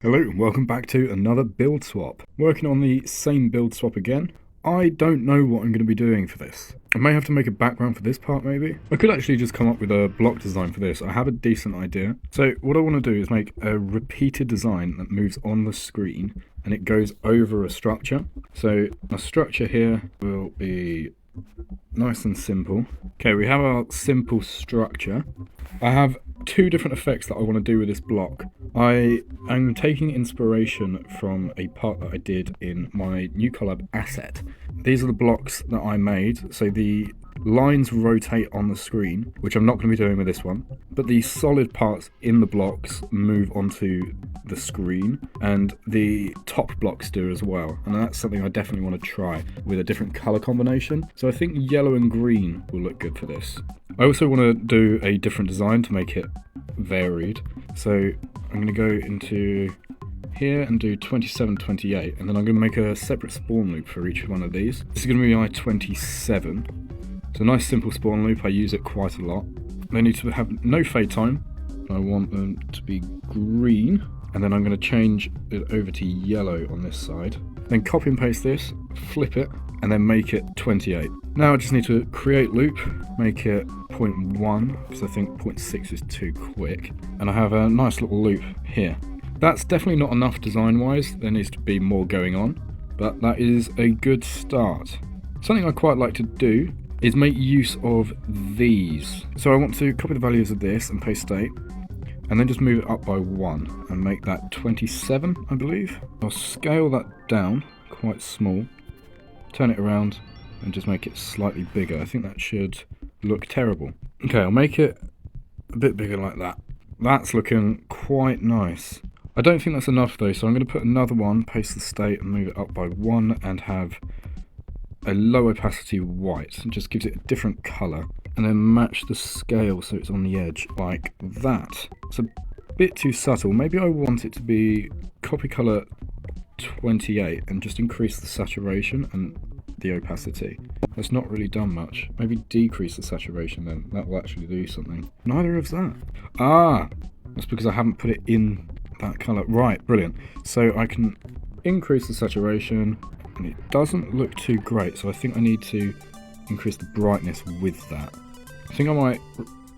Hello and welcome back to another build swap. Working on the same build swap again. I don't know what I'm going to be doing for this. I may have to make a background for this part maybe. I could actually just come up with a block design for this. I have a decent idea. So what I want to do is make a repeated design that moves on the screen and it goes over a structure. So a structure here will be nice and simple. Okay, we have our simple structure. I have two different effects that I want to do with this block. I am taking inspiration from a part that I did in my new collab asset. These are the blocks that I made. So the lines rotate on the screen, which I'm not going to be doing with this one, but the solid parts in the blocks move onto the screen and the top blocks do as well, and that's something I definitely want to try with a different color combination. So I think yellow and green will look good for this. I also want to do a different design to make it varied, so I'm going to go into here and do 27, 28, and then I'm going to make a separate spawn loop for each one of these. This is going to be my 27. It's a nice simple spawn loop, I use it quite a lot. They need to have no fade time. I want them to be green, and then I'm going to change it over to yellow on this side. Then copy and paste this, flip it, and then make it 28. Now I just need to create loop, make it 0.1, because I think 0.6 is too quick. And I have a nice little loop here. That's definitely not enough design-wise, there needs to be more going on, but that is a good start. Something I quite like to do is make use of these. So I want to copy the values of this and paste state, and then just move it up by 1 and make that 27, I believe. I'll scale that down quite small, turn it around and just make it slightly bigger. I think that should look terrible. Okay, I'll make it a bit bigger like that. That's looking quite nice. I don't think that's enough though, so I'm going to put another one, paste the state and move it up by 1 and have a low opacity white. It just gives it a different colour. And then match the scale so it's on the edge like that. It's a bit too subtle. Maybe I want it to be copy color 28 and just increase the saturation and the opacity. That's not really done much. Maybe decrease the saturation then. That will actually do something. Neither of that. Ah! That's because I haven't put it in that colour. Right, brilliant. So I can increase the saturation and it doesn't look too great. So I think I need to increase the brightness with that. I think I might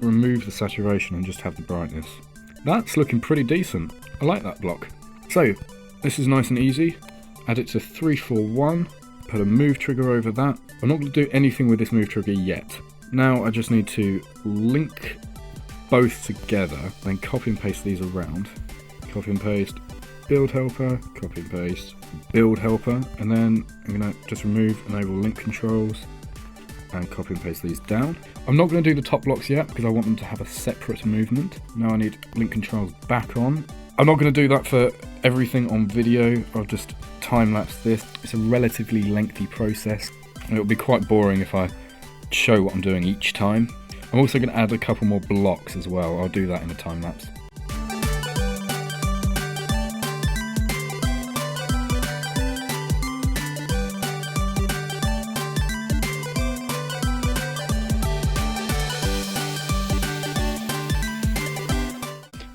remove the saturation and just have the brightness. That's looking pretty decent. I like that block. So this is nice and easy. Add it to 341. Put a move trigger over that. I'm not going to do anything with this move trigger yet. Now I just need to link both together, then copy and paste these around. Copy and paste, build helper, copy and paste, build helper, and then I'm going to just remove enable link controls and copy and paste these down. I'm not going to do the top blocks yet because I want them to have a separate movement. Now I need link controls back on. I'm not going to do that for everything on video. I'll just time-lapse this. It's a relatively lengthy process and it'll be quite boring if I show what I'm doing each time. I'm also going to add a couple more blocks as well. I'll do that in a time-lapse.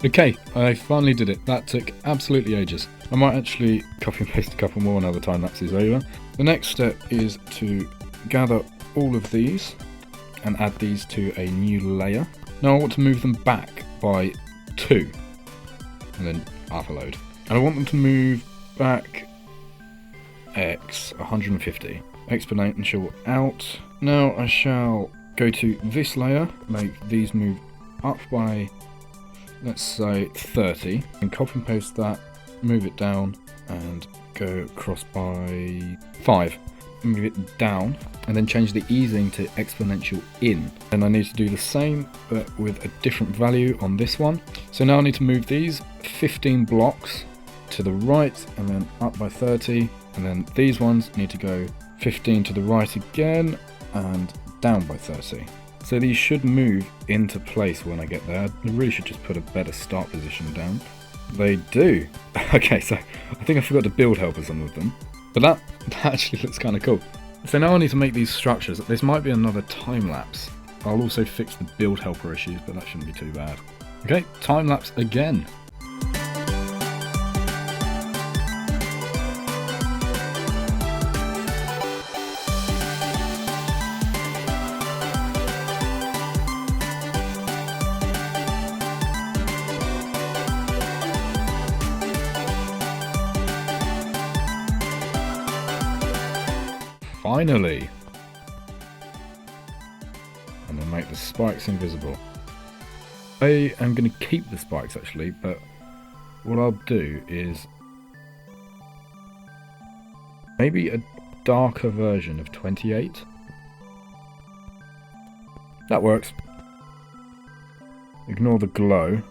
Okay, I finally did it. That took absolutely ages. I might actually copy and paste a couple more another time lapse is over. The next step is to gather all of these and add these to a new layer. Now I want to move them back by 2 and then upload. And I want them to move back X 150. Exponential out. Now I shall go to this layer, make these move up by, let's say 30, and copy and paste that, move it down and go across by 5. Move it down and then change the easing to exponential in. And I need to do the same but with a different value on this one. So now I need to move these 15 blocks to the right and then up by 30, and then these ones need to go 15 to the right again and down by 30. So these should move into place when I get there. I really should just put a better start position down. They do. Okay, so I think I forgot to build helper some of them. But that actually looks kind of cool. So now I need to make these structures. This might be another time lapse. I'll also fix the build helper issues, but that shouldn't be too bad. Okay, time lapse again. Finally! And then make the spikes invisible. I am going to keep the spikes actually, but what I'll do is maybe a darker version of 28. That works. Ignore the glow.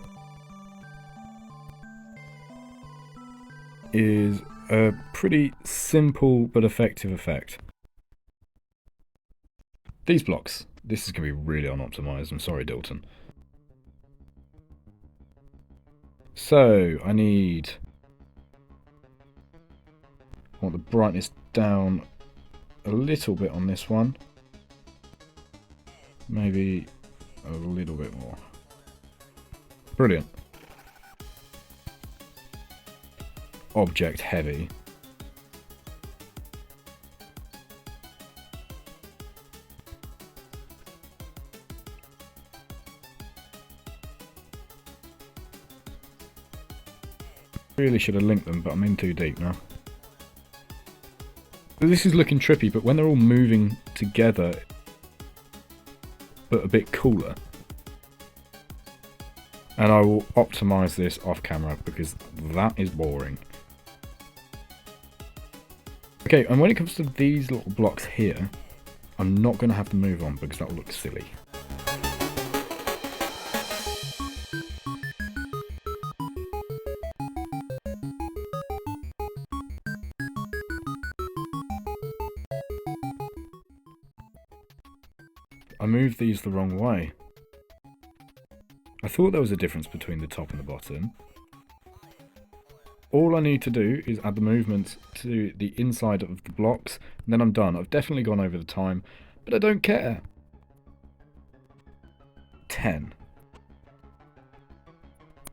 Is a pretty simple but effective effect. These blocks. This is going to be really unoptimized. I'm sorry, Dilton. So, I want the brightness down a little bit on this one. Maybe a little bit more. Brilliant. Object heavy. Really should have linked them, but I'm in too deep now. This is looking trippy, but when they're all moving together, but a bit cooler. And I will optimize this off camera because that is boring. Okay, and when it comes to these little blocks here, I'm not going to have to move on because that will look silly. I moved these the wrong way. I thought there was a difference between the top and the bottom. All I need to do is add the movement to the inside of the blocks, and then I'm done. I've definitely gone over the time, but I don't care. 10.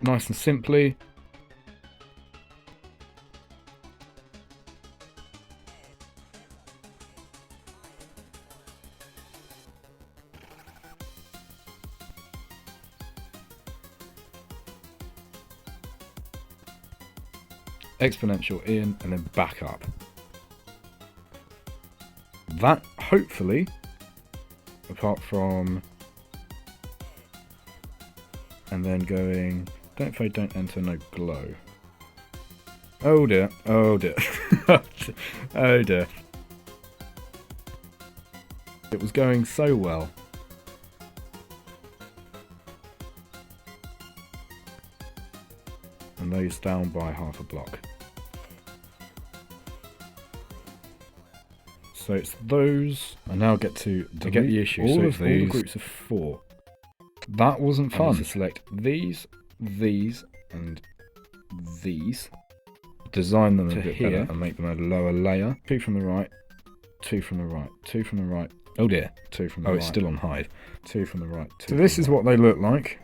Nice and simply. Exponential in and then back up. That hopefully, apart from, and then going, don't fade, don't enter, no glow. Oh dear, oh dear, oh dear. It was going so well. And those down by half a block. So it's those. I now get to get the issue. All the groups of 4. That wasn't fun. I need to select these, and these. Design them a bit better and make them a lower layer. 2 from the right, 2 from the right, 2 from the right. Oh dear. 2 from the right. Oh, it's still on hide. 2 from the right. So this is what they look like.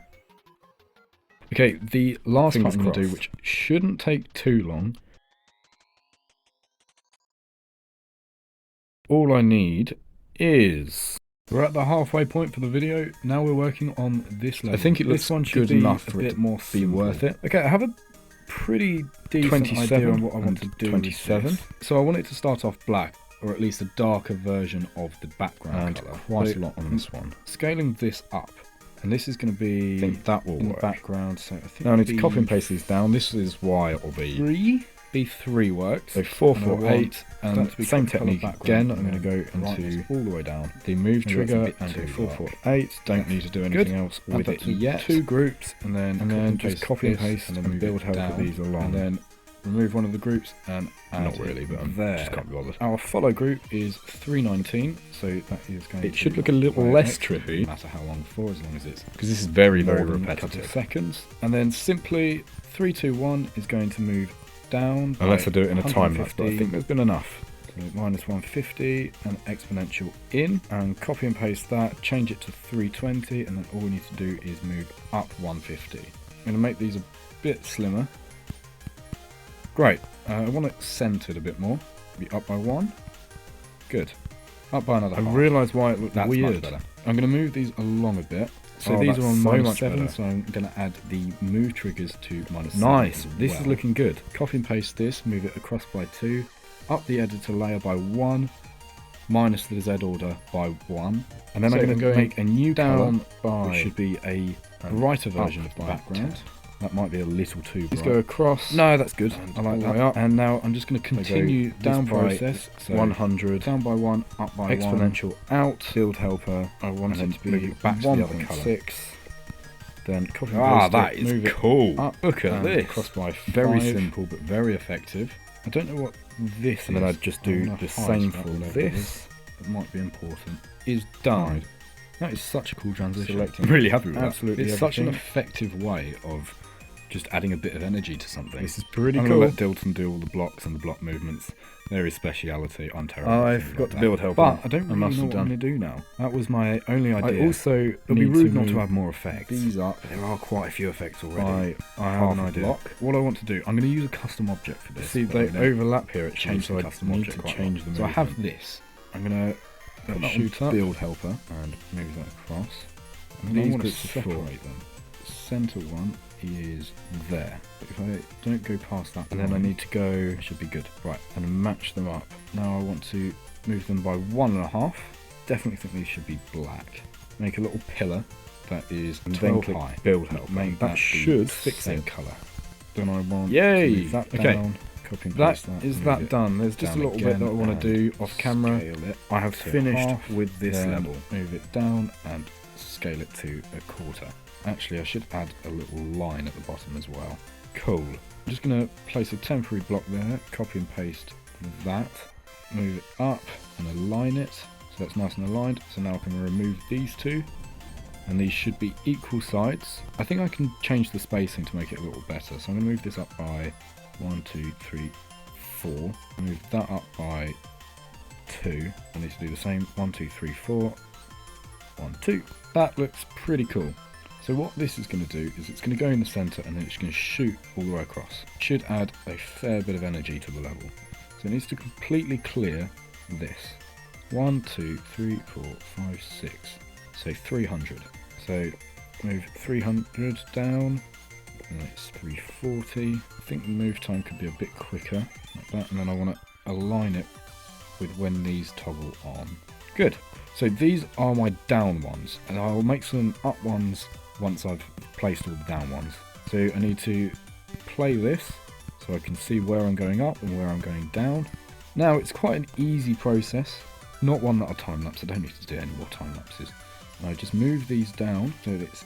Okay, the last part I'm going to do, which shouldn't take too long. All I need is... We're at the halfway point for the video. Now we're working on this level. I think it looks good enough for it to be worth it. Okay, I have a pretty decent idea on what I want to do. 27. So I want it to start off black, or at least a darker version of the background colour. Quite a lot on this one. Scaling this up. And this is going to be, I think that will in work. The background. So I think now I need to copy and paste these down. This is why it will be 3. B3 works. So 4, 4, 8, and same technique again. I'm going to go into all the way down. The move trigger and do 4, 4, 8. Don't need to do anything else with it yet. 2 groups, and then just copy and paste and build help with these along. And then remove one of the groups and add not really, but I'm there. Just can't be bothered. Our follow group is 319, so that is going. It should look a little less trippy, no matter how long for, as long as it's because this is very repetitive. A couple of seconds, and then simply 321 is going to move down. Unless I do it in a time lapse, but I think there's been enough. So minus 150 and exponential in, and copy and paste that. Change it to 320, and then all we need to do is move up 150. I'm going to make these a bit slimmer. Great. I want it centered a bit more. Be up by 1. Good. Up by another half. I realise why it looked weird. Much better. I'm going to move these along a bit. So these are on minus 7, so I'm going to add the move triggers to minus 7. Nice. This is looking good. Copy and paste this, move it across by 2, up the editor layer by 1, minus the Z order by 1. And then I'm going to make a new down colour, by which should be a brighter version of the background. That might be a little too bright. Let's go across. No, that's good. And I like all the that. way up. And now I'm just going to continue down this by process. So 100, down by 1, up by 1. exponential out, Build helper. I want and it to then be move it back to the other colour. 1.6. Then copy and paste it, move it cool. up, Look at and this. cross by Very 5. simple but very effective. I don't know what this And is. then I'd just I'm do gonna the hide same that for level. this. That might be important. Is done. Right. That is such a cool transition. Selecting I'm really happy with absolutely that. It's such an everything. effective way of just adding a bit of energy to something. This is pretty I'm cool. gonna let Dilton do all the blocks and the block movements. They're his speciality. I'm terrible. at I things forgot like to that. build helper. But I don't I really must know have what I'm done. going to do now. That was my only idea. I also It'd be need rude to not to move have more effects. these up. There are quite a few effects already. I have an Half a idea. block. What I want to do, I'm going to use a custom object for this. See, but they I don't overlap here. It change changed, the so I custom need object to quite a change lot. the So I have movement. this. I'm going to put that Shoot on up. build helper and move that across. And then I These want to bits are full. separate them. Center one is there. But if I don't go past that, And then I line, need to go. it should be good. Right, and match them up. Now I want to move them by 1.5. Definitely think these should be black. Make a little pillar that is And then 12 click high. build helper. Make That that should the fix same it. colour. Then I want Yay! to move that Okay. down. Copy and That paste that. is move that it done. There's just a down little bit again that I want and to do off camera. Scale it. I have to finished half, with this then level. Move it down and scale it to 1/4. Actually, I should add a little line at the bottom as well. Cool. I'm just going to place a temporary block there, copy and paste that, move it up and align it so that's nice and aligned. So now I can remove these two, and these should be equal sides. I think I can change the spacing to make it a little better. So I'm going to move this up by 1, 2, 3, 4. Move that up by 2. I need to do the same. 1, 2, 3, 4. 1, 2. That looks pretty cool. So what this is going to do is it's going to go in the center and then it's going to shoot all the way across. Should add a fair bit of energy to the level. So it needs to completely clear this. 1, 2, 3, 4, 5, 6. So 300. So move 300 down. And it's 340. I think the move time could be a bit quicker, like that. And then I want to align it with when these toggle on. Good. So these are my down ones, and I'll make some up ones once I've placed all the down ones. So I need to play this so I can see where I'm going up and where I'm going down. Now it's quite an easy process, not one that I time lapse. I don't need to do any more time lapses. I just move these down so that it's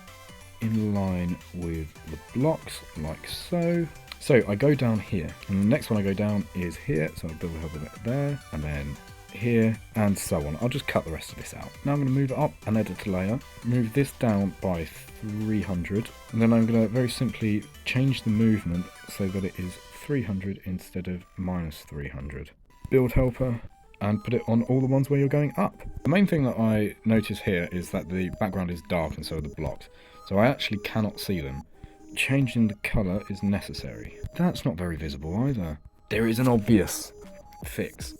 in line with the blocks like so. So I go down here, and the next one I go down is here, so I'll build a bit there, and then here, and so on. I'll just cut the rest of this out. Now I'm going to move it up and edit a layer, move this down by 300, and then I'm going to very simply change the movement so that it is 300 instead of minus 300. Build helper, and put it on all the ones where you're going up. The main thing that I notice here is that the background is dark and so are the blocks, so I actually cannot see them. Changing the colour is necessary. That's not very visible either. There is an obvious fix,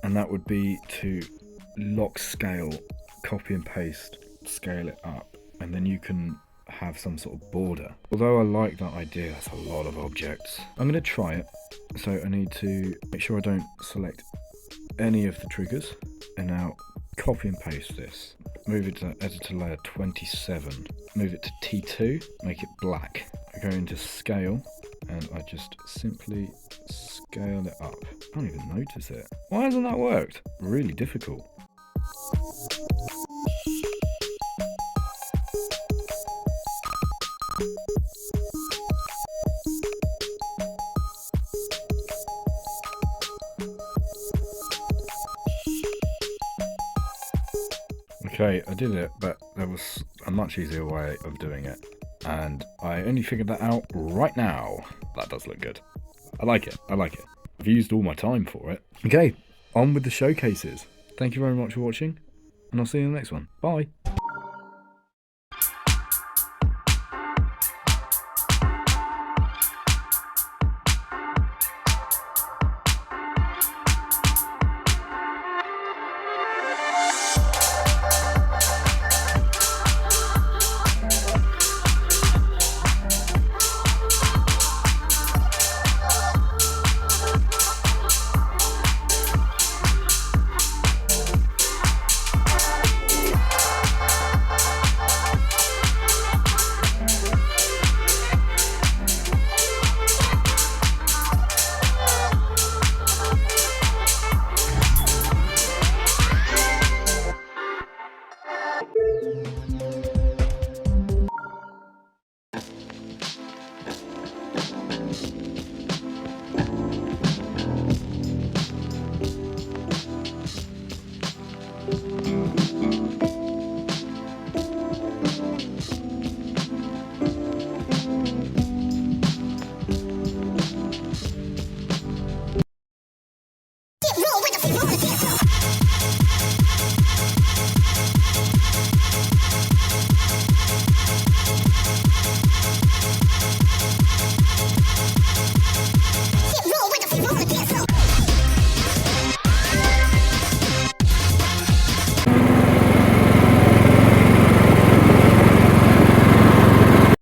and that would be to lock scale, copy and paste, scale it up, and then you can have some sort of border. Although I like that idea, that's a lot of objects. I'm going to try it, so I need to make sure I don't select any of the triggers, and now copy and paste this. Move it to editor layer 27, move it to T2, make it black. I go into scale, and I just simply scale it up. I don't even notice it. Why hasn't that worked? Really difficult. Okay, I did it, but there was a much easier way of doing it, and I only figured that out right now. That does look good. I like it. I like it. I've used all my time for it. Okay, on with the showcases. Thank you very much for watching, and I'll see you in the next one. Bye.